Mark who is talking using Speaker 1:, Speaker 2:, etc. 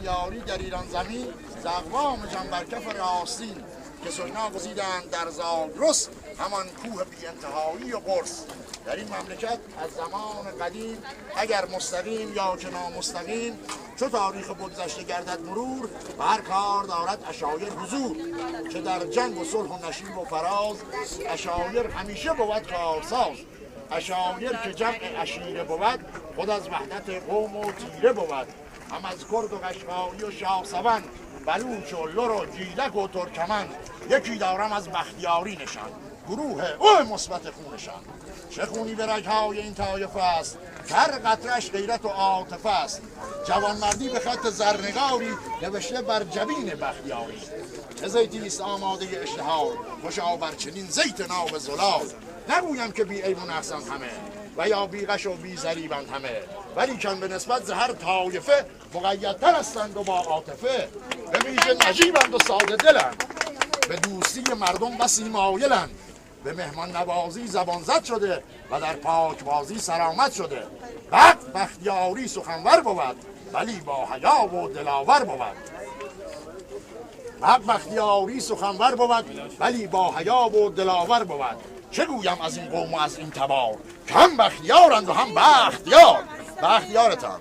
Speaker 1: بختیاری در ایران زمین ز اقوام جنبرکف راستین که سینا گزیدند در زاگرس همان کوه بی انتهایی و قرص. در این مملکت از زمان قدیم اگر مستقیم یا که نامستقیم چو تاریخ بگذشته گردد مرور و هر کار دارد عشایر حضور. که در جنگ و صلح و نشیب و فراز عشایر همیشه بود کارساز. عشایر که جمع عشیره بود خود از وحدت قوم و تیره بود. هم از کرد و قشقایی و شاهسوند بلوچ و لر و جیلک و ترکمن یکی دارم از بختیاری نشان گروه او مثبت خونشان. چه خونی به رگ‌های این طایفه است هر قطره‌اش غیرت و عاطفه است. جوانمردی به خط زرنگاری نوشته بر جبین بختیاری. چه زیتی است آماده اشتهار خوشا بر چنین زیت ناب زلال. نگویم که بی عیب و نقصند همه و یا بی غش و بی ضریبند همه ولیکن به نسبت ز هر طایفه مقیدتر هستند و با عاطفه. به ویژه نجیبند و ساده دلند به دوستی مردم بسی مایلند. به مهمان نوازی زبان زد شده و در پاکبازی سرآمد شده. بختیاری سخنور بود ولی با حیا و دلاور بود. بختیاری سخنور بود ولی با حیا و دلاور بود. چه گویم از این قوم و از این تبار که هم بختیارند و هم بختیار. بختیارتان